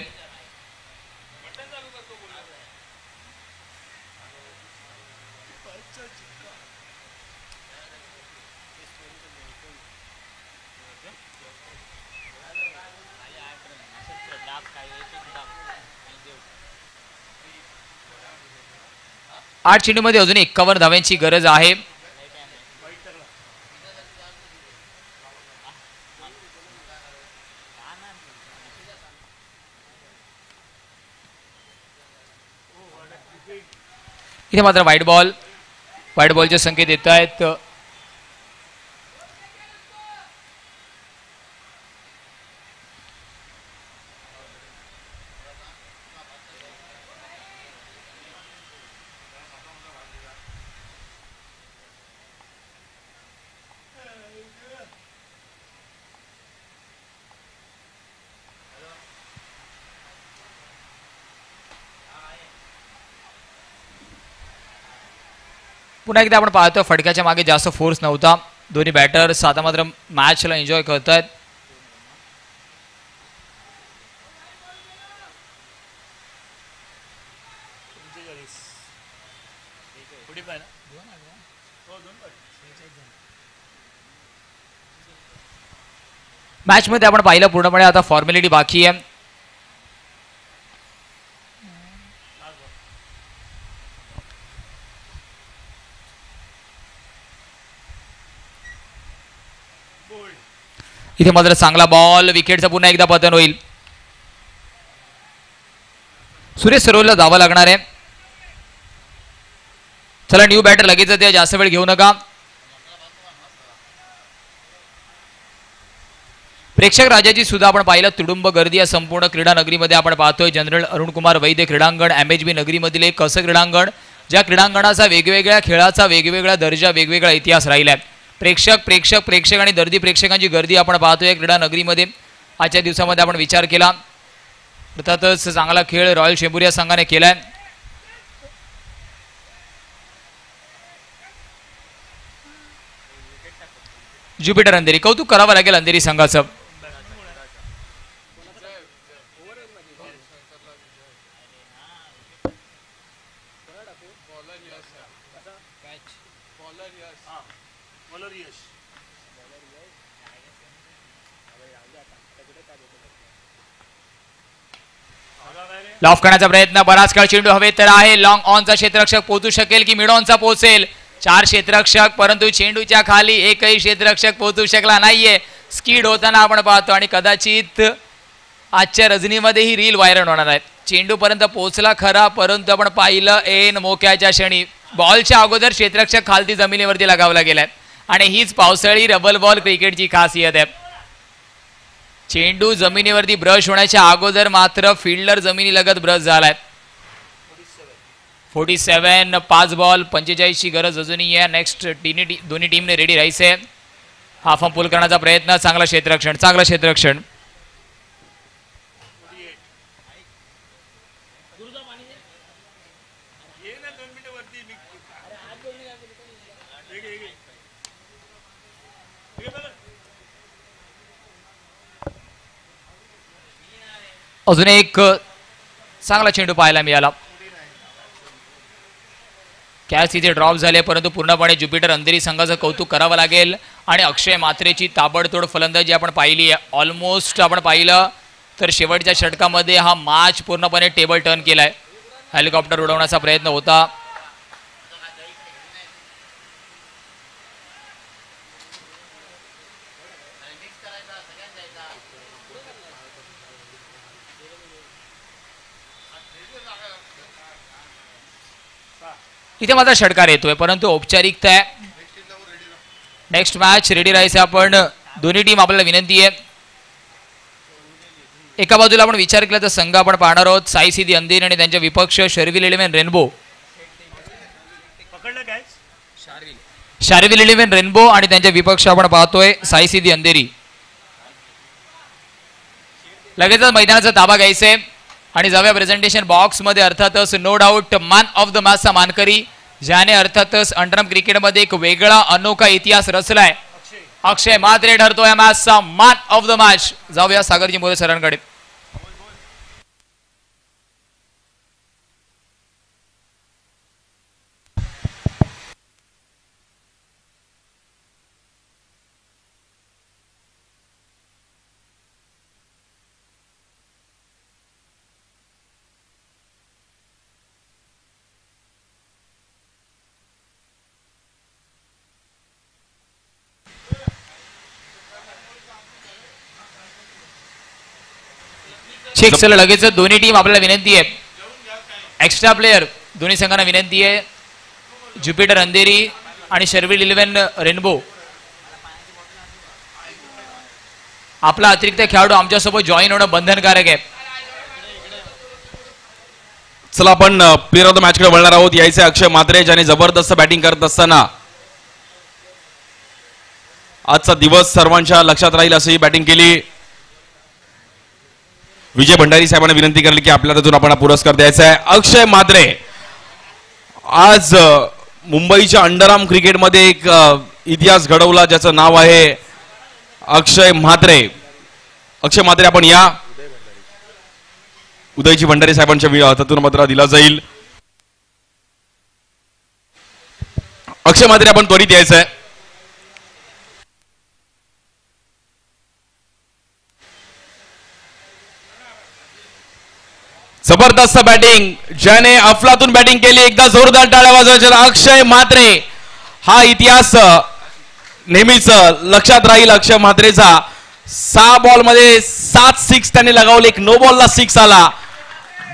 आठ चेंडूमध्ये अजून 51 धाव्यांची गरज आहे. इथे मात्र व्हाईट बॉलचे संकेत येत आहेत. पुन्हा एकदा आपण पाहतो फटक्याच्या मागे जास्त फोर्स नव्हता. दोन्ही बॅटर्स आता मात्र मॅचला एन्जॉय करतायत. मॅच मध्ये आपण पाहिलं पूर्णपणे आता फॉर्मॅलिटी बाकी आहे. इथे मात्र चांगला बॉल, विकेटचा पुन्हा एकदा पतन होईल. सुरेश सरोवरला धावा लागणार आहे. चला न्यू बॅटर लगेच द्या, जास्त वेळ घेऊ नका. प्रेक्षक राजाची सुद्धा आपण पाहिलं तुडुंब गर्दी या संपूर्ण क्रीडा नगरीमध्ये आपण पाहतोय. जनरल अरुण कुमार वैद्य क्रीडांगण, MHB नगरीमधील एक कसं क्रीडांगण, ज्या क्रीडांगणाचा वेगवेगळ्या खेळाचा वेगवेगळा दर्जा, वेगवेगळा इतिहास राहिला आहे. प्रेक्षक आणि दर्दी प्रेक्षकांची गर्दी आपण पाहतोय क्रीडा नगरीमध्ये. आजच्या दिवसामध्ये आपण विचार केला, अर्थातच चांगला खेळ रॉयल चेंबूर या संघाने केलाय. ज्युपिटर अंधेरी, कौतुक करावं लागेल अंधेरी संघाचं. लॉफ करण्याचा प्रयत्न, बराच काळ चेंडू हवेत तर आहे. लॉंग ऑनचा क्षेत्ररक्षक पोहोचू शकेल की मिड ऑनचा पोहोचेल. 4 क्षेत्ररक्षक, परंतु चेंडूच्या खाली एकही क्षेत्ररक्षक पोहोचू शकला नाहीये. स्कीड होताना आपण पाहतो आणि कदाचित आजच्या रजनीमध्ये ही रील व्हायरल होणार आहे. चेंडू पर्यंत पोहोचला खरा, परंतु आपण पाहिलं एन मोक्याच्या क्षणी बॉलच्या अगोदर क्षेत्ररक्षक खालती जमिनीवरती लगावला गेलाय. आणि हीच पावसाळी रबल बॉल क्रिकेटची खासियत आहे. चेंडू जमिनीवरती ब्रश होण्याच्या अगोदर मात्र फिल्डर जमिनी लगत ब्रश झालाय. 47, 5 बॉल 45 ची गरज अजूनही आहे. नेक्स्ट दोन्ही टीमने रेडी राहायचे. हा फॉर्म पुल करण्याचा प्रयत्न, चांगला क्षेत्ररक्षण. अजून एक चांगला चेंडू पाहायला मिळाला. कॅच इथे ड्रॉप झाले, परंतु पूर्णपणे ज्युपिटर अंधेरी संघाचं कौतुक करावं लागेल. आणि अक्षय मात्रेची ताबडतोड फलंदाजी आपण पाहिली आहे. ऑलमोस्ट आपण पाहिलं तर शेवटच्या षटकामध्ये हा मॅच पूर्णपणे टेबल टर्न केलाय. हेलिकॉप्टर उडवण्याचा प्रयत्न होता. इथे मात्र षटकार येतोय, परंतु औपचारिकता आहे. नेक्स्ट मॅच रेडी राहायचं आपण. दोन्ही टीम आपल्याला विनंती आहे, एका बाजूला आपण विचार केला तर संघ आपण पाहणार आहोत साई सिद्धी अंधेरी आणि त्यांच्या विपक्ष शर्विल 11 रेनबो. शार्विल 11 रेनबो आणि त्यांच्या विपक्ष आपण पाहतोय साई सिद्धी अंधेरी. लगेचच मैदानाचा ताबा घ्यायचंय आणि जाऊया प्रेझेंटेशन बॉक्स मध्ये. अर्थातच no doubt man of the मॅचचा मानकरी, ज्याने अर्थातच अंडरआर्म क्रिकेटमध्ये एक वेगळा अनोखा इतिहास रचलाय, अक्षय म्हात्रे ठरतोय मॅचचा मॅन ऑफ द मॅच. जाऊया सागरजी मोरे सरांकडे. चला लगेच दोन्ही टीम आपल्याला विनंती आहे, एक्स्ट्रा प्लेयर दोन्ही संघांना विनंती आहे, ज्युपिटर अंधेरी आणि शर्विल 11 रेनबो आपला अतिरिक्त खेळाडू आमच्यासोबत जॉईन होणं बंधनकारक आहे. चला आपण प्लेअर ऑफ द मॅच कडे वळणार आहोत. यायचे अक्षय म्हात्रे ज्याने जबरदस्त बॅटिंग करत असताना आजचा दिवस सर्वांच्या लक्षात राहील अशी बॅटिंग केली. विजय भंडारी साहेबांना विनंती करली की आपल्या त्यातून आपण पुरस्कार द्यायचा आहे. अक्षय म्हात्रे आज मुंबईच्या अंडरआर्म क्रिकेटमध्ये एक इतिहास घडवला ज्याचं नाव आहे अक्षय म्हात्रे. अक्षय म्हात्रे आपण या. उदयजी भंडारी साहेबांच्या हातातून पत्र दिला जाईल. अक्षय म्हात्रे आपण त्वरित यायचं आहे. जबरदस्त बॅटिंग ज्याने अफलातून बॅटिंग केली. एकदा जोरदार टाळ्या वाजवायच्या. अक्षय म्हात्रे हा इतिहास नेहमीच लक्षात राहील. अक्षय म्हात्रेचा 6 बॉल मध्ये 7 सिक्स त्याने लगावले. एक नो बॉलला 6 आला.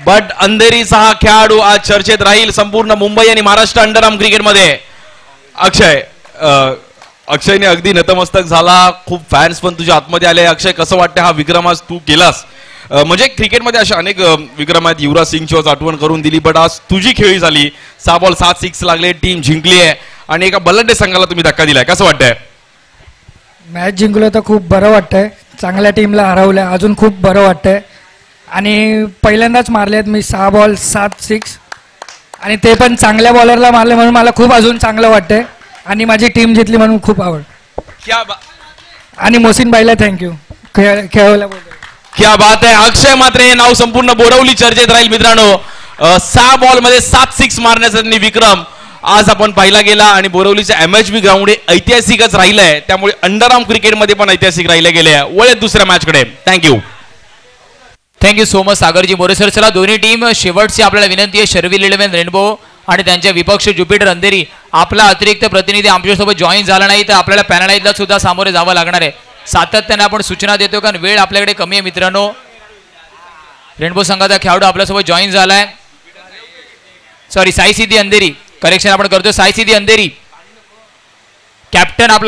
बट अंधेरीचा हा खेळाडू आज चर्चेत राहील संपूर्ण मुंबई आणि महाराष्ट्र अंडरआर्म क्रिकेटमध्ये. अक्षयने अगदी नतमस्तक झाला. खूप फॅन्स पण तुझ्या आतमध्ये आले. अक्षय कसं वाटतं हा विक्रम आज तू केलास? म्हणजे क्रिकेटमध्ये अशा अनेक विक्रम आहेत. युवराज सिंगची आठवण करून दिली. बट आज तुझी खेळी झाली. 6 बॉल 7 सिक्स लागले. टीम जिंकली आहे आणि एका बलंडे संघाला तुम्ही धक्का दिलाय. कसं वाटतंय? मॅच जिंकलो तर खूप बरं वाटतंय. चांगल्या टीमला हरवलं अजून खूप बरं वाटतंय. आणि पहिल्यांदाच मारलेत मी 6 बॉल 7 सिक्स आणि ते पण चांगल्या बॉलरला मारले म्हणून मला खूप अजून चांगलं वाटतंय. आणि माझी टीम जिंकली म्हणून खूप आवड. आणि मोसिन बाईला थँक्यू खेळवल्याबद्दल. क्या बात आहे. अक्षय म्हात्रे हे नाव संपूर्ण बोरवली चर्चेत राहील मित्रांनो. 6 बॉल मध्ये 7 सिक्स मारण्याचा विक्रम आज आपण पाहिला गेला. आणि बोरवलीचं MHB ग्राउंड हे ऐतिहासिकच राहिलंय. त्यामुळे अंडरआर्म क्रिकेटमध्ये पण ऐतिहासिक राहिले गेले. वळेत दुसऱ्या मॅच कडे. Thank you so much Sagar ji More sir. चला दोन्ही टीम शेवटची आपल्याला विनंती आहे. शर्विल 11 रेनबो आणि त्यांच्या विपक्ष ज्युपिटर अंधेरी आपला अतिरिक्त प्रतिनिधी आमच्यासोबत जॉईन झाला नाही तर आपल्याला पॅनलाईजला सुद्धा सामोरे जावं लागणार आहे. सातत्याने आपण सूचना देतो कारण वेळ आपल्याकडे कमी आहे मित्रांनो. रेनबो संघाचा खेळाडू आपल्यासोबत जॉईन झालाय. सॉरी साई सिद्धी अंधेरी. करेक्शन आपण करतो. साई सिद्धी अंधेरी कॅप्टन आपला